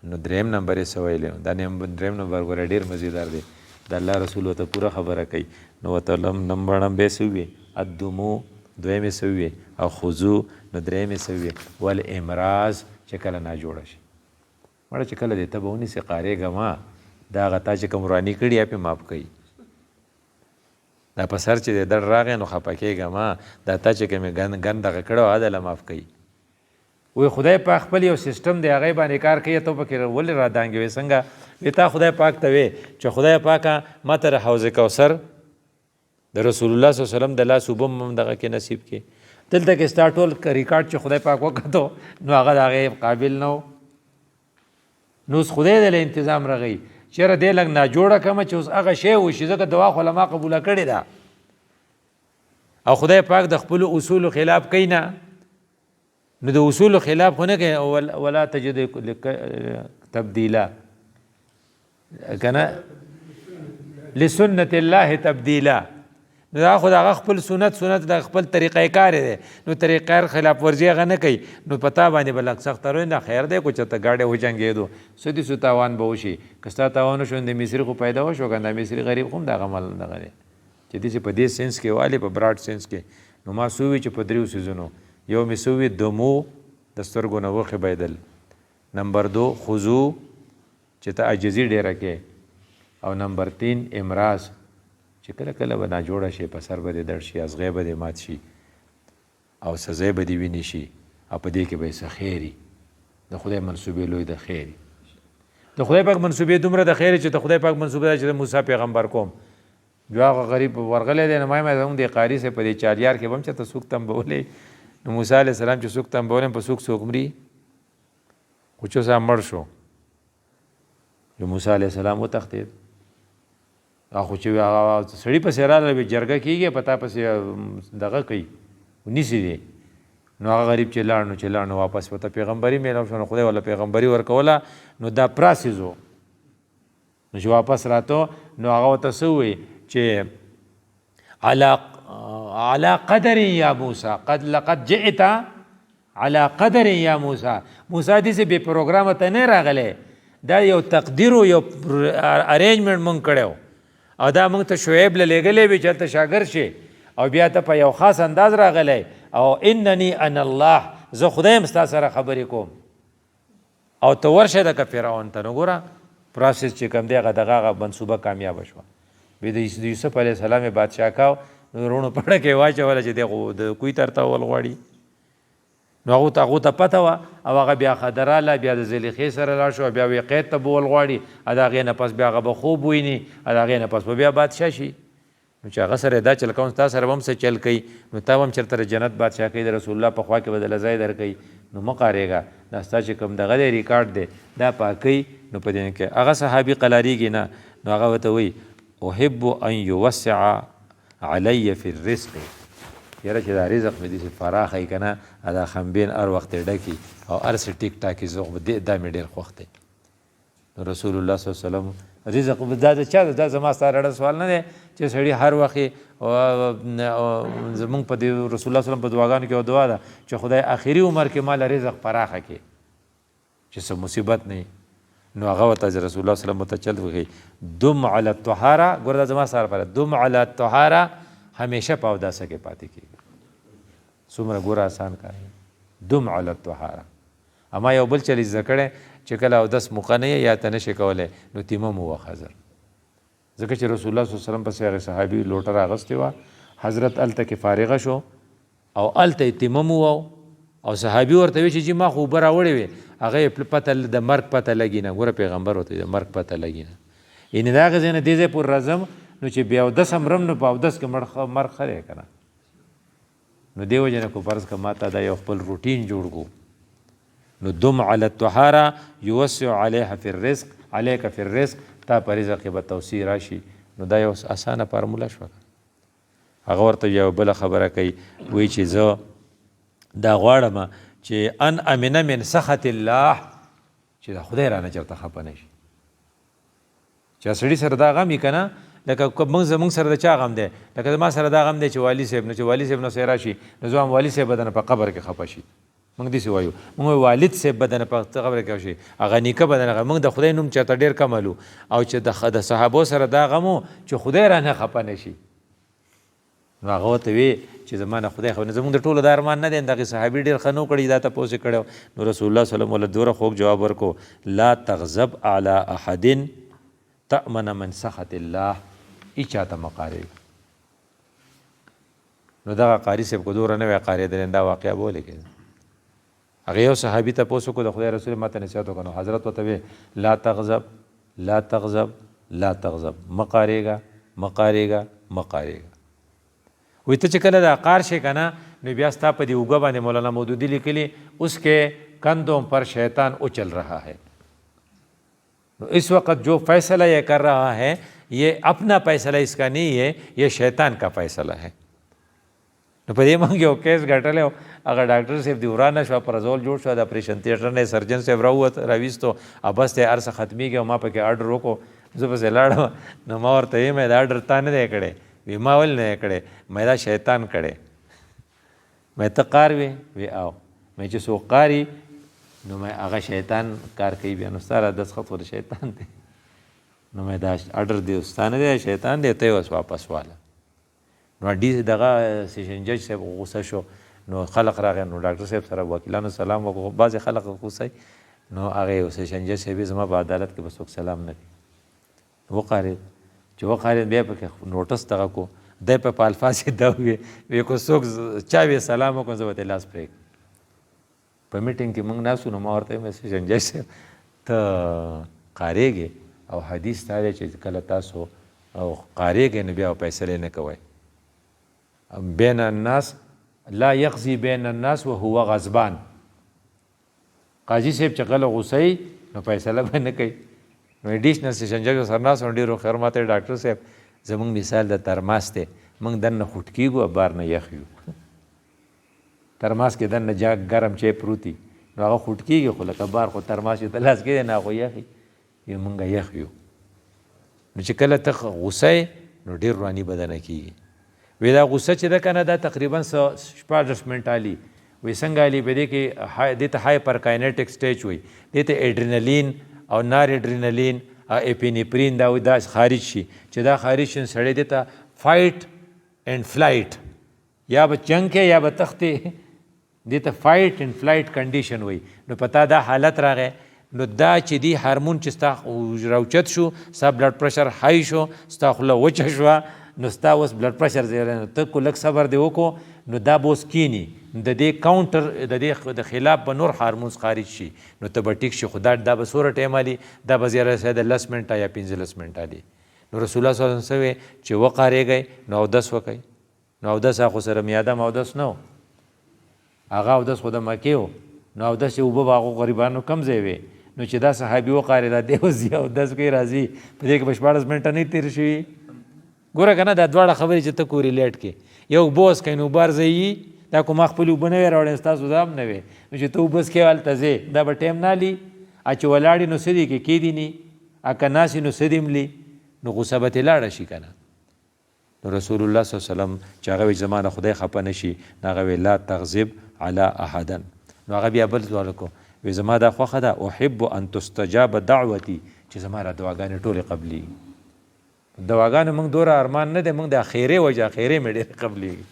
نو دریم نمبر یې څه ویلی دا دریم نمبر ګوره ډېر مزیدار دی د الله رسول ورته پوره خبره کوي نو ورته نمبر نمبر څه وویې الدمو دویم یې څه وویې او خضوع نو دریم یې څه وویې والامراض چې کله ناجوړه شي مړه چې کله دې ته به ونیسې قارېږه ما دا هغه تا چې کوم وراني کړي یا پې معاف کوي دا په سر چې دې در راغی نو خفه کېږه ما دا تا چې کومې ګند دغه کړی و هغه معاف کوي وی خدای پاک خپل یو سیسټم دی هغې باندې کار کوي ته پکې ولې را دانګې وې څنګه وی تا خدای پاک ته وې چې خدای پاکه ما ته حوض کوثر د رسول الله صلی الله علیه وسلم د لاس اوبه هم دغه کې نصیب کې دلته کې ستا ټول ریکارډ چې خدای پاک وکتو نو هغه د هغې قابل نه و نو اوس خدای د له انتظام رغی چېرې دې لږ ناجوړه کړمه چې اوس هغه شی وشي ځکه دعا خو ما قبوله کړې ده او خدای پاک د خپلو اصولو خلاف کوي نه نو د اصولو خلاف خو نه کوي ولا تجد تبدیلا که نه لسنت الله تبدیلا نو دا خو د هغه خپل سنت د خپل طریقه کار دی نو طریقه کار خلاف ورزي هغه نه کوي نو پتا باندې به لږ سخت روي نه خیر دی کو چې ته ګاډی وجنګېدو سدي سو تاوان به وشي که ستا تاوان وشو د مصري خو پیدا وشو که د مصري غریب خو هم دغه عمل دغه دی چې داسې په دې سینس کې والي په براډ سینس کې نو ما سووي چې په دریو څیزونو یو مې سووي دمو د سترګو نه وخې بهیدل نمبر 2 خضوع چې ته عاجزي ډېره کې او نمبر 3 امراض چې کله کله به ناجوړه شي په سر به دې درد شي ازغی به دې مات شي او سزای به دې وینې شي او په دې کې به یې څه خیري د خدای منصوبې لوی د خیري د خدای پاک منصوبې دومره د خیري چې د خدای پاک منصوبه ده چې د موسی پیغمبر کوم جو هغه غریب ورغلی دی نو ما زموږ د قاري صاحب په دې چاریار کې به هم چې ته څوک تنبولې نو موسی علیه السلام چې څوک تنبولې په څوک مري خو چې اوس مړ شو نو موسی علیه السلام وتښتېد خو چې سړي پسې راغلی جرګه کېږي په تا پسې دغه کوي نیسي دی نو هغه غریب چې لاړ نو واپس ورته پیغمبري میلاو شو نو خدای والا پیغمبري ورکوله نو دا پراسیز و نو چې واپس راته نو هغه ورته څه ووایي چې علی قدر یا موسی لقد جئت علی قدر یا موسی موسی داسې بې پروګرامه ته نه راغلی دا یو تقدیر و یو ارینجمنټ مونږ کړی او دا موږ ته شعیب له لیږلی وي چې هلته شاګرد شي او بیا ته په یو خاص انداز راغلی او انني انا الله زه خدای یم ستا سره خبرې کوم او ته ورشه دکه فرعون ته نو ګوره پروسس چې کوم دی هغه دغه هغه منصوبه کامیابه شوه بیا د یوسف علیه السلام بادشاه کاو رونو پړه کې واچوله چې دی د کوی ترته ول غواړي نو هغه ته پته وه او هغه بیا خدراله بیا د زلیخې سره لاړ شو بیا وی قید ته بول غواړي د هغې نه پس بیا هغه به خوب وویني د هغې نه پس به بیا بادشاه شي نو چې هغه سره دا چل کوم ستا سره به هم څه چل کوي نو تا به هم چېرته د جنت بادشاه کوي د رسول الله په خوا کې به دله ځای درکوي نو مه قارېږه دا ستا چې کوم دغه دی ریکارډ دی دا پاکوي نو په دې کې هغه صحابي قلاریږي نه نو هغه ورته وایي احب ان یوسع علی فی الرزق یاره چې دا رزق مې داسې فراخ وي که نه دا خمبین هر وخت یې ډکي او هر څه ټیک ټاکي زه خو دا مې ډېر خوښ دی نو رسول الله صلی الله علیه وسلم رزق دا د چا دا زما ستا رډه سوال نه دی چې سړي هر وخت زمونږ په دې رسول الله وسلم په دعاګانو کې یو دعا ده چې خدای آخري عمر کې مال رزق فراخه کړي چې څه مصیبت نه نو هغه ورته رسول الله وسلم ته چل وکړي دم علی الطهاره ګوره دا زما سره پر دم علی الطهاره همیشه په اوداسه کې پاتې کېږي څومره ګوره آسان کار دم علی الطهاره اما یو بل چل زده کړی چې کله اودس موقع نه یا ته نشي کولی نو تیمم ووخه حضر ځکه چې رسول الله صلی الله علیه وسلم پسې هغې صحابي لوټه راغستې وه حضرت هلته کې فارغه شو او هلته یې تیمم ووو او صحابي ورته وی چې جي ما خو اوبه راوړې وې هغه یې پته د مرګ پته لګي نه ګوره پیغمبر ورته د مرګ پته لګي نه یعنې د هغې ځای نه دې ځای پورې راځم نو چې بیا اودس هم رم نو په اودس کې مرګ ښه دی که نه نو دې وجې نه کو فرض که ما ته دا یو خپل روټین جوړ کړو نو دم علی الطهاره یوسع علیها فی الرزق علیک فی الرزق تا په رزق کې به توسیع راشي نو دا یو اسانه فارموله شوه هغه ورته یو بله خبره کوي وایي چې زه دا غواړم چې ان امنه من سخط الله چې دا خدای رانه چېرته خفه نه شي چې سړي سره دا غم وي که نه لکه زمونږ سره د چا غم دی لکه زما سره دا غم دی چې والي صاحب نه چې والي صاحب نه سې راشي نو زه هم والي صاحب به دنه په قبر کې خفه شي موږ داسې وایو موږ والد صاحب به دنه په قبر کې شي هغه نیکه به دنه موږ د خدای نوم چېرته ډېر کم هلو او چې د صحابو سره دا غم و چې خدای رانه خفه نه شي نو هغه ورته وی چې زما نه خدای خو نه زموږ د ټولو دا ارمان نه دی دغې صحابي ډېر ښه نو کړي دا تپوس یې کړی نو رسول الله صلی الله علیه وسلم ورله دومره خوږ جواب ورکړو لا تغضب علی احد تأمن من سخط الله ای چاته مه قارېږه نو دغه قاري صاحب کو دومره نه وی قارېدلی دا واقعه به ولیکې هغه یو صحابي تپوس وکړو د خدای رسول ما ته نصیحت وکړو نو حضرت ورته وی لا تغضب لا تغضب لا تغضب مه قارېږه مه قارېږه مه قارېږه وی ته چې کله دا قار شي که نه نو بیا ستا په دې اوږه باندې مولانا مودودي لیکلي اس کے کندھوں پر شیطان اچل رہا ہے اس وقت جو فیصلہ یہ کر رہا ہے یہ اپنا فیصلہ اس کا نہیں ہے یہ شیطان کا فیصلہ ہے نو په دې موږ یو کیس ګټلی و هغه ډاکټر صاحب دې ورانه شوه پرزول جوړ شو د اپریشن تیټر نه سرجن صاحب راویستو او بس دی هر څه ختمیږي او ما پکې آرډر وکړو زه پسې لاړم نو ما ورته ویم دا آرډر تا نه دی کړی وی ما ولې نه کړی مې دا شیطان کړی مې ته قار وی او مې چې څوک قاري نو مې هغه شیطان کار کوي بیا نو ستا را دستخط خو د شیطان دی نو مې دا آرډر دی ستا نه دی شیطان دی ته یې اوس واپس واله نو دغه سیشن جج صاحب غوسه شو نو خلق راغی نو ډاکټر صاحب سره وکیلانو سلام وکړو بعضې خلق غوسه نو هغې سیشن جج صاحب زما په عدالت کې به څوک سلام نه کوي وقارېد چې وقارېد بیا پکې نوټس دغه کو دی په الفاظ یې دا وی کو څوک چا وی سلام وکړو زه به ته لاس پرېږدم په میټینګ کې موږ ناستو نو ما ورته ویم سیشن جج صاحب ته قارېږې او حدیث دا دی چې کله تاسو قارېږئ نو بیا فیصلې نه کوئ بین الناس لا یقضي بین الناس وهو غضبان قاضي صاحب چې کله غوسه وي نو فیصله به نه کوي نو ایډیشنل سیشن جج سر ناست ډېرو خیر ماته ډاکټر صاحب زموږ مثال د ترماس دی موږ دننه خوټ کېږو او بار نه یخ یو ترماس کې دننه ګرم چای پروت وي نو هغه خوټ کېږي خو لکه بار خو ترماس چې ته لاس کېږي نه هغه یخ وي موږ یخ یو نو چې کله ته غوسه یې نو ډېر رواني بدنه کېږي وی دا غصه چې ده که نه دا تقریبا 14 منټه علي وی څنګه علي په دې کې دې ته هایپر کاینیټک سټیج وایي دې ته ایډرینلین او نار ایډرینلین او اپینیپرین دا خارج شي چې دا خارج شي سړی دې ته فایټ اینډ فلایټ یا به جنګ کې یا به تختې دې ته فایټ اینډ فلایټ کنډیشن وایي نو په تا دا حالت راغی نو دا چې دی هارمون چې ستا راوچت شو ستا بلډ پرشر های شو ستا خوله وچه شوه نو ستا اوس بلډ پرشر زیری نو ته کو لږ صبر دی وکړو نو دا به اوس کینی د دې کاونټر د دې د خلاف به نور هارمونز خارج شي نو ته به ټیک شي خو دا به څومره ټایم الي دا به زیاره سه د 10 منټه یا 15 منټه الي نو رسول الله صلی الله علیه وسلم چې وقارېږئ نو اودس وکئ نو اودس خو سره میادم اودس نه و هغه اودس خو د مکې و نو اودس چې اوبه به هغو غریبانو کم ځای وې نو چې دا صحابي وقارېده دی اوس اودس کوي راځي په دې کې به 14 منټه نه تېر شوي ګوره که نه دا دواړه خبرې چې ته کوریلیټ کې یو اوبه وڅکئ نو اوبه ارځئي دا کو ما خپلې اوبه نه وې راوړې ستاسو دا هم نه وې نو چې ته اوبه څکې هلته ځې دا به ټایم نه الي چې ولاړې نو څه دي کې کېدي نه که ناسې نو څه دي ملي نو غوسه به ترې لاړه شي که نه نو رسول الله صلی الله علیه وسلم چې هغه وایي زما نه خدای خفه نه شي نو هغه وایي لا تغضب علی احدا نو هغه بیا بل سوال وکړو وایي زما دا خوښه ده احب ان تستجاب دعوتي چې زما را دعاګانې ټولې قبلېږي دعاګانې موږ دومره ارمان نه دی موږ د خیرې وجه خیرې مې ډېرې قبلېږي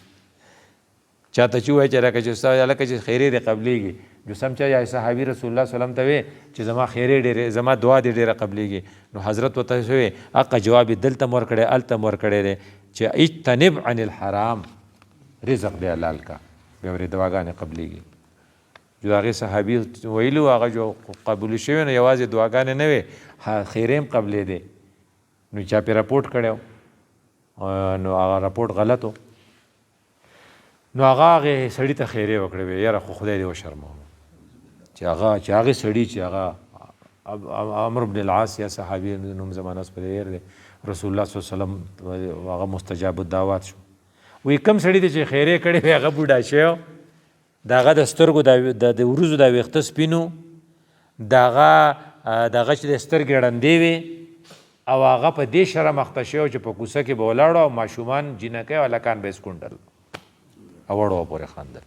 چاته چې ووایي چې لکه چې ستا هلکه چې خیرې دې قبلېږي جسم چې یا صحابي رسول الله صلی الله علیه وسلم ته وی چې زما خیرې ډېرې زما دعا دې ډېره قبلېږي نو حضرت ورته وی حقه جواب یې دلته م ورکړی هلته م ورکړی دی چې اجتنب عن الحرام رزق دی حلال کا بیا ورې دعاګانې قبلېږي جو د هغې صحابي ویلي هغه جو قبول شوی نو یوازې دعاګانې نه وې خیرې هم قبلېدې نو چا پې راپورټ کړی نو هغه راپورټ غلط و نو هغه هغې سړي ته خیرې وکړې وې یاره خو خدای دې وشرموه چې هغې سړي چې هغه عمرو بن العاص یا صحابي نوم زمانه اوس پرې هېر دی رسول الله صلی الله علیه وسلم هغه مستجاب الدعوات شو وایي کوم سړي ته چې خیرې کړې وې هغه بوډا شوی د هغه د سترګو د وروځو دا ویښته سپینو د هغه چې د سترګې ړندې وې او هغه په دې شره مخته شوی چې په کوڅه کې به ولاړو او ماشومان جینکۍ او هلکان به یې سکونډل او وړو پورې خاندل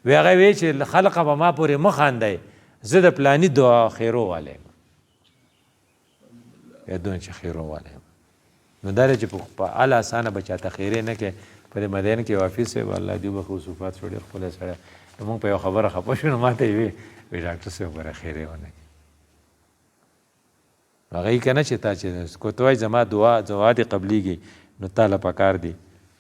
وی هغه وی چې خلقه به ما پورې مه خاندئ زه د پلاني دعا خیرو والی یم یادونه چې خیرو والی یم نو دا دی چې په اله اسانه به چاته خیرې نه کې په دې مدین کې حافظ صاحب الله دې وبخښي وصفات شو ډېر ښکلی سړی نو موږ په یو خبره خفه شو نو ما ته یې وی ډاکټر صاحب ګوره خیرې ونه کړي هغه یې که نه چې تا چې کو ته وایي زما دعا دې قبلیږي نو تا له پکار دی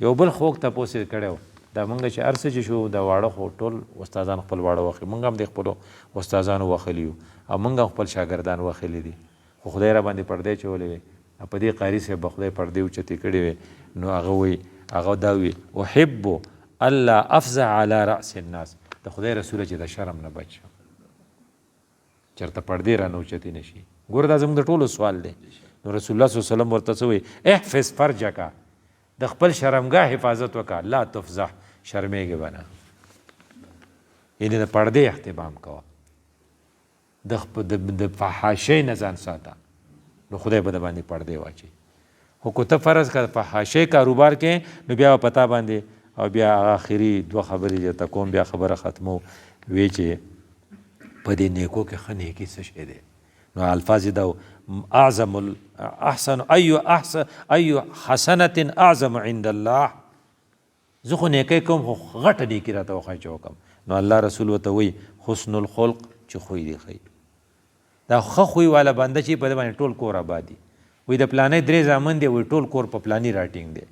یو بل خوږ تپوس یې کړی و دا مونږ چې هر څه چې شو د واړه خو ټول استادان خپل واړه وخلي مونږ هم د خپلو استادانو وخلي یو او مونږ هم خپل شاګردان وخلي دي خو خدای را باندې پردې چولی وي په دې قاري صاحب به خدای پردې اوچتې کړې وې نو هغه وایي هغه دا وي احب الله افزع علی رأس الناس د خدای رسوله چې د شرم نه بچ چېرته پردې رانه اوچتې نه شي ګوره دا زموږ د ټولو سوال دی نو رسول الله صلی الله علیه وسلم ورته څه وایي احفظ فرجکه د خپل شرمګاه حفاظت وکړه لا تفضح شرمېږي به نه یعنې د پردې احتمام کوه د فحاشۍ نه ځان ساته نو خدای به د باندې پردې واچوي خو که ته فرض کړه فحاشۍ کاروبار کې نو بیا به پتا باندې او بیا آخري دوه خبرې درته کوم بیا خبره ختمو وی چې په دې نیکو کې ښه نیکي څه شی دی نو الفاظ دا اعظم احسن ایو حسنة اعظم عند الله زه خو نیکی کوم خو غټه نیکي راته وښایه چې وکړم نو الله رسول ورته وایي حسن الخلق چې خوی دی ښایي دا ښه خوی والا بنده چې په دې باندې ټول کور آباد دي وایي د پلانۍ 3 زامن دی وایي ټول کور په پلاني راټینګ دی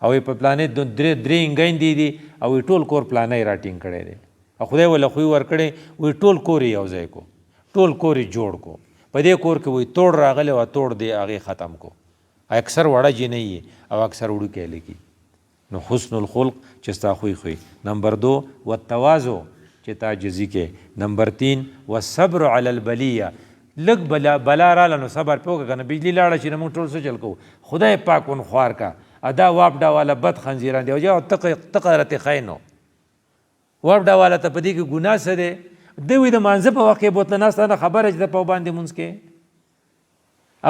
او وایي په پلانۍ 3 انګیندې دي او وایي ټول کور پلانۍ راټینګ کړی دی او خدای وله خوی ورکړی وایي ټول کور یې یو ځای کو ټول کور یې جوړ کو په دې کور کې وایي توړ راغلی او توړ دی هغې ختم کو اکثر وړه جینۍ او اکثر وړوکی هلکي نو حسن الخلق چې ستا خوی خوی نمبر 2 والتواضع چې تا عاجزي کې نمبر 3 والصبر علی البلیه لږ بلا راله نو صبر پې وکړه که نه بجلي لاړه چې نه موږ ټول څه چل کوو خدای پاک ون خوار کا ادا واپډا والا بد خنزیران دی او یا تقه رتې ښی نو واپډا والا ته په دې کې ګناه څه دی دوی وایي د مانځه په وخت کې بوتله ناسته نه خبره چې ته په باندې مونځ کې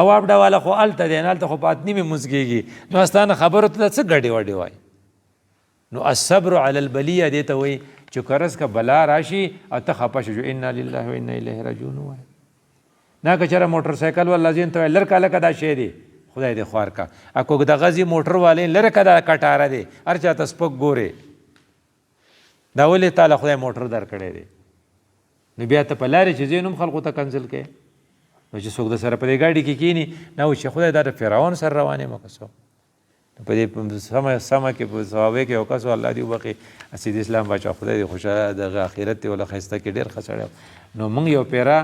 او واپډا والا خو هلته دی هلته خو په اتني مې مونځ کېږي نو استانه خبرو ته څه ګډې وډې وایي نو الصبر علی البلیه دې ته وایي چې کرز که بلا راشي او ته خفه شو انا لله و انا الیه راجعون وایي نه که چېرې موټر سایکل والا ځین ته وایي لرکه لکه دا شی دی خدای دې خوار کا اکو د غزي موټر والے لرکه دا کټاره دی هر چا ته سپک ګورې دا ولې تعالی خدای موټر درکړی دی نو بیا ته په لارې چې ځې نو هم خلکو ته کنځل کوې نو چې څوک د سره په دې ګاډي کې کینی نه وایي چې خدای دا د فرعون سره روان یم که څه په دې سمه کې په ثوابه کې یو کس الله دې وبخي اسید اسلام باچا خدای دې خوشاله دغه آخرت دی ولا ښایسته کې ډېر ښه سړی نو موږ یو پیرا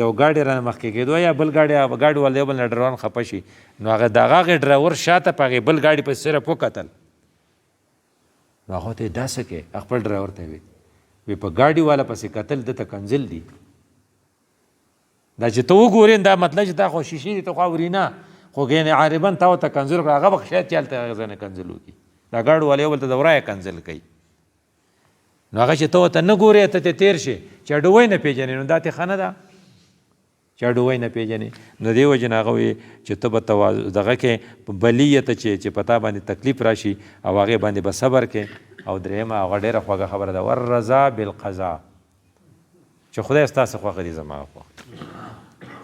یو ګاډي رانه مخکې کېدو یا بل ګاډي ول یو بل نه ډروان خفه شي نو هغه د هغه ډرایور شاته په هغې بل ګاډي پسې صرف وکتل نو هغه ته یې داسې کې خپل ډرایور ته وي په ګاډي والا پسې کتل دته کنزل دي دا چې ته وګورې دا مطلب چې دا خو شیشې دي ته خو اوري نه خو ګینې عاربن تا ورته کنزل کړه هغه به شاید چې هلته هغه ځای نه کنزل وکړي دا ګاډي والا یو بل ته د ورایه کنزل کوي نو هغه چې ته ورته نه ګورې ته تېر شي چې اډوی نه پېژنې نو دا تې ښه نه ده چې اډوی نه پېژنې نو دې وجې نه هغه وایي چې ته به دغه کې بلیته چې په تا باندې تکلیف راشي او هغې باندې به صبر کې او درېیمه هغه ډېره خوږه خبره ده والرضا بالقضا چې خدای ستاسې خوښه دي زما خوښ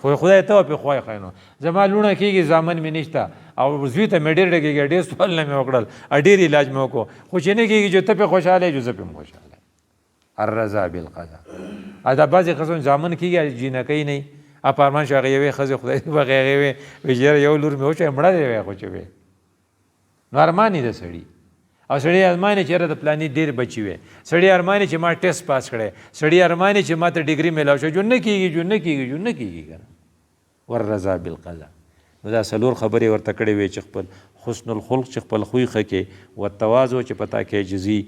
خو خدای ته پې خوښ ښه نو زما لوڼه کېږي زامن مې نشته او زوی ته مې ډېر ډېرېږي ډېر سوالونه مې وکړل ډېر علاج مې وکړو خو چې نه کېږي چې ته پې خوشحاله یې جو زه پې هم خوشحاله الرضا بالقضا دا بعضې ښځو زامن کېږي جینکۍ نه وي په ارمان شو هغې یوې ښځې خدای دې وبخښي هغې وې چې یاره یو لور مې وچوی مړه دی وی خو چې وې نو ارمان یې د سړي او سړی ارمان یې چې یاره د پلاني ډېر بچي وی سړی ارمان یې چې ما ټیسټ پاس کړی سړی ارمان یې چې ما ته ډګري میلاو شو جو نه کېږي جو نه کېږي جو نه کېږي که نه والرضا بالقضا نو دا څلور خبرې ورته کړې وې چې خپل حسن الخلق چې خپل خوی ښه کې والتواضع چې پتا کې عجزي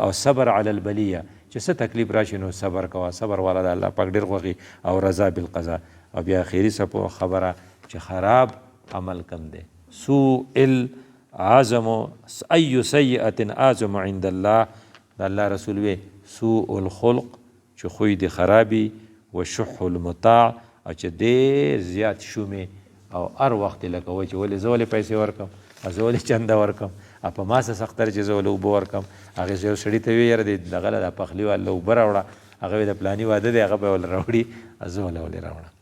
او صبر علی البلیه چې څه تکلیف راشي نو صبر کوه صبر والا د الله پاک ډېر خوښي او رضا بالقضا او بیا اخري څه خبره چې خراب عمل کم دی سوء اعظم ای سیئة اعظم عند الله د الله رسول وی سوء الخلق چې خوی دی خرابي و شح المطاع او چې ډېر زیات شومې او هر وخت یې لکه وایي چې ولې زه ولې پیسې ورکړم زه ولې چنده ورکړم په ما څه سختر چې زه ولې اوبه ورکړم هغې یو سړي ته وی یاره دغه له دا پخلي واله اوبه راوړه هغه وی د پلاني واده دی هغه به ولې راوړي زه ولې راوړم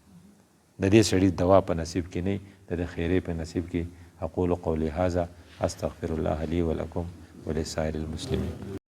د دې سړي دوا په نصیب کې نه د خیرې په نصیب کې اقول قولي هذا استغفر الله لي ولكم ولسائر المسلمين